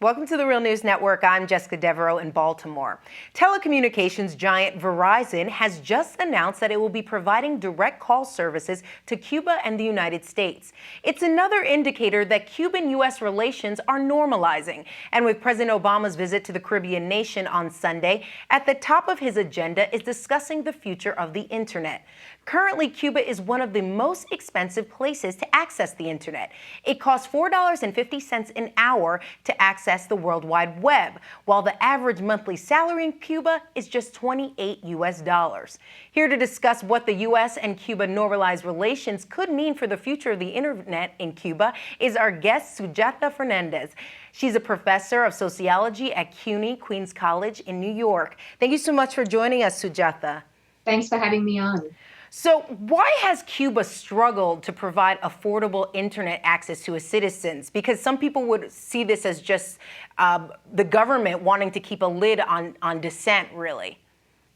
Welcome to the Real News Network. I'm Jessica Devereaux in Baltimore. Telecommunications giant Verizon has just announced that it will be providing direct call services to Cuba and the United States. It's another indicator that Cuban-U.S. relations are normalizing. And with President Obama's visit to the Caribbean nation on Sunday, at the top of his agenda is discussing the future of the Internet. Currently, Cuba is one of the most expensive places to access the Internet. It costs $4.50 an hour to access the World Wide Web, while the average monthly salary in Cuba is just $28. Here to discuss what the U.S. and Cuba normalized relations could mean for the future of the Internet in Cuba is our guest, Sujatha Fernandes. She's a professor of sociology at CUNY, Queens College in New York. Thank you so much for joining us, Sujatha. Thanks for having me on. So why has Cuba struggled to provide affordable Internet access to its citizens? Because some people would see this as just the government wanting to keep a lid on dissent, really.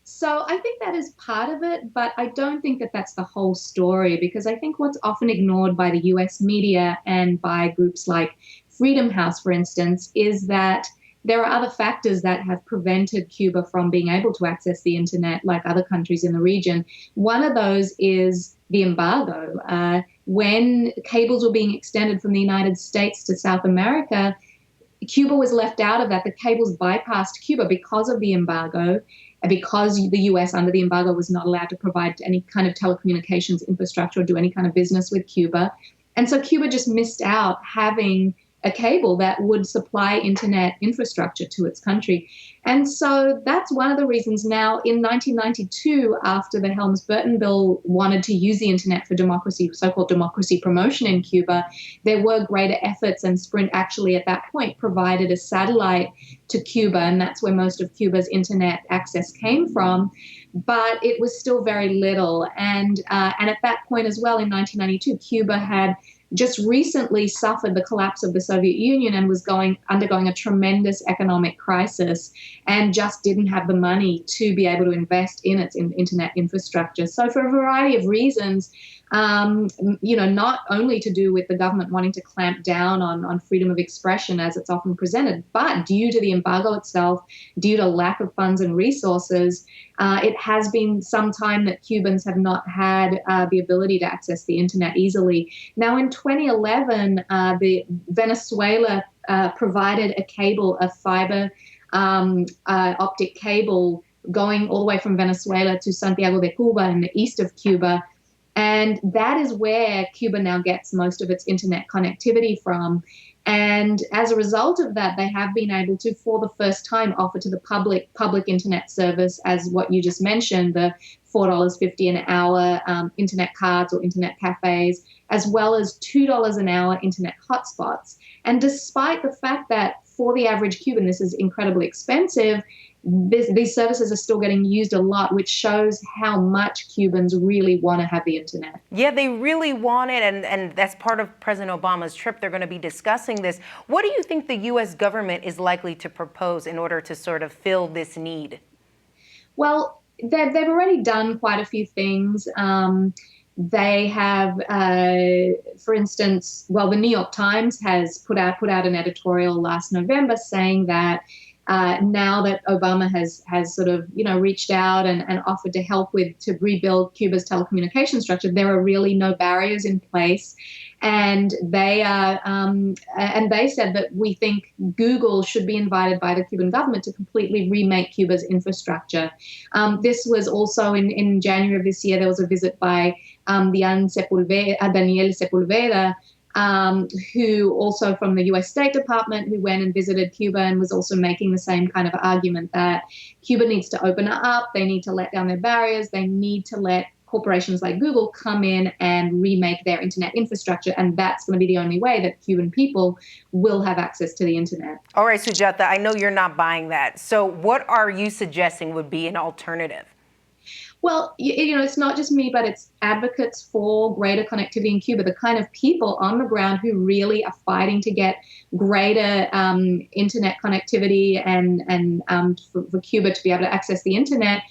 So I think that is part of it, but I don't think that that's the whole story, because I think what's often ignored by the US media and by groups like Freedom House, for instance, is that there are other factors that have prevented Cuba from being able to access the Internet like other countries in the region. One of those is the embargo. When cables were being extended from the United States to South America, Cuba was left out of that. The cables bypassed Cuba because of the embargo, because the US under the embargo was not allowed to provide any kind of telecommunications infrastructure or do any kind of business with Cuba. And so Cuba just missed out having a cable that would supply Internet infrastructure to its country. And so that's one of the reasons now in 1992, after the Helms-Burton bill wanted to use the Internet for democracy, so-called democracy promotion in Cuba, there were greater efforts, and Sprint actually at that point provided a satellite to Cuba, and that's where most of Cuba's Internet access came from. But it was still very little. And at that point as well, in 1992, Cuba had just recently suffered the collapse of the Soviet Union and was undergoing a tremendous economic crisis and just didn't have the money to be able to invest in its Internet infrastructure. So for a variety of reasons, not only to do with the government wanting to clamp down on freedom of expression as it's often presented, but due to the embargo itself, due to lack of funds and resources, it has been some time that Cubans have not had the ability to access the Internet easily. Now, in 2011, the Venezuela provided a cable, a fiber optic cable going all the way from Venezuela to Santiago de Cuba in the east of Cuba. And that is where Cuba now gets most of its Internet connectivity from. And as a result of that, they have been able to, for the first time, offer to the public Internet service, as what you just mentioned, the $4.50 an hour Internet cards or Internet cafes, as well as $2 an hour Internet hotspots. And despite the fact that for the average Cuban, this is incredibly expensive, these services are still getting used a lot, which shows how much Cubans really want to have the Internet. Yeah, they really want it, and that's part of President Obama's trip. They're going to be discussing this. What do you think the U.S. government is likely to propose in order to sort of fill this need? Well, they've already done quite a few things. They have, for instance, the New York Times has put out an editorial last November saying that now that Obama has sort of, reached out and offered to help to rebuild Cuba's telecommunications structure, there are really no barriers in place. And they said that we think Google should be invited by the Cuban government to completely remake Cuba's infrastructure. This was also in January of this year. There was a visit by Daniel Sepulveda, who also from the U.S. State Department, who went and visited Cuba and was also making the same kind of argument that Cuba needs to open up, they need to let down their barriers, they need to let corporations like Google come in and remake their Internet infrastructure, and that's going to be the only way that Cuban people will have access to the Internet. All right, Sujatha, I know you're not buying that. So what are you suggesting would be an alternative? Well, it's not just me, but it's advocates for greater connectivity in Cuba, the kind of people on the ground who really are fighting to get greater Internet connectivity and for Cuba to be able to access the Internet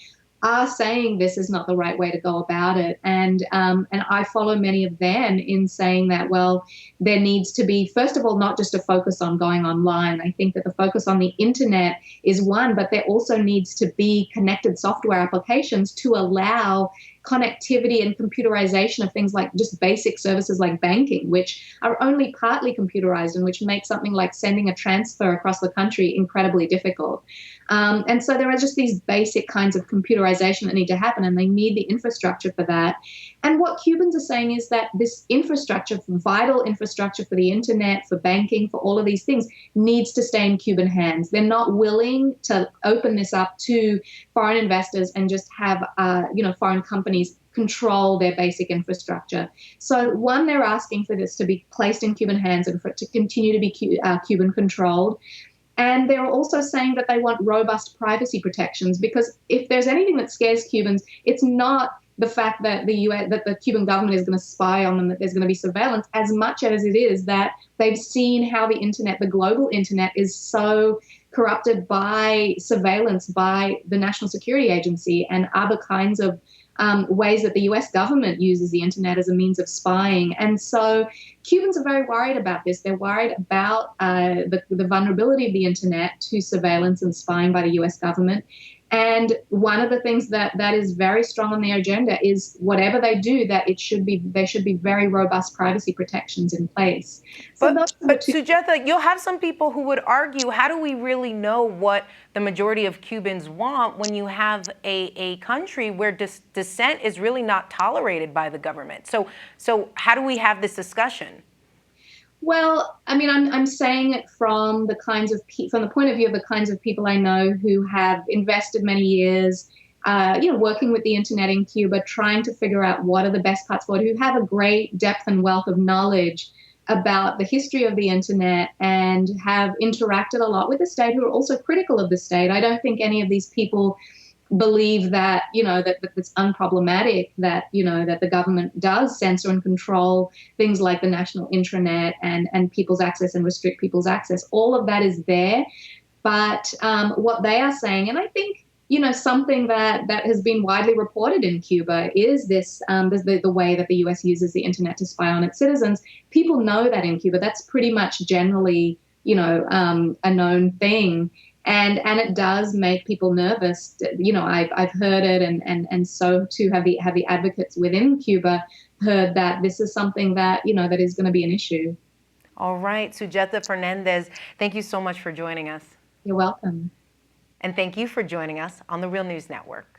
are saying this is not the right way to go about it. And I follow many of them in saying that, well, there needs to be, first of all, not just a focus on going online. I think that the focus on the internet is one, but there also needs to be connected software applications to allow connectivity and computerization of things like just basic services like banking, which are only partly computerized and which make something like sending a transfer across the country incredibly difficult. And so there are just these basic kinds of computerization that need to happen, and they need the infrastructure for that. And what Cubans are saying is that this infrastructure, vital infrastructure for the internet, for banking, for all of these things, needs to stay in Cuban hands. They're not willing to open this up to foreign investors and just have, foreign companies control their basic infrastructure. So one, they're asking for this to be placed in Cuban hands and for it to continue to be Cuban controlled. And they're also saying that they want robust privacy protections, because if there's anything that scares Cubans, it's not the fact that the Cuban government is going to spy on them, that there's going to be surveillance, as much as it is that they've seen how the internet, the global internet, is so corrupted by surveillance by the National Security Agency and other kinds of ways that the US government uses the internet as a means of spying. And so Cubans are very worried about this. They're worried about the vulnerability of the internet to surveillance and spying by the US government. And one of the things that is very strong on their agenda is whatever they do, that there should be very robust privacy protections in place. So but Sujatha, you'll have some people who would argue, how do we really know what the majority of Cubans want when you have a country where dissent is really not tolerated by the government? So how do we have this discussion? Well, I mean, I'm saying it from the point of view of the kinds of people I know who have invested many years, working with the internet in Cuba, trying to figure out what are the best parts for it, who have a great depth and wealth of knowledge about the history of the internet and have interacted a lot with the state, who are also critical of the state. I don't think any of these people believe that, that it's unproblematic, that, that the government does censor and control things like the national intranet and people's access and restrict people's access. All of that is there. But what they are saying, and I think, something that has been widely reported in Cuba is this, the way that the US uses the internet to spy on its citizens. People know that in Cuba. That's pretty much generally, a known thing. And it does make people nervous. I've heard it, and so too have the advocates within Cuba heard that this is something that, that is going to be an issue. All right, Sujatha Fernandes, thank you so much for joining us. You're welcome. And thank you for joining us on the Real News Network.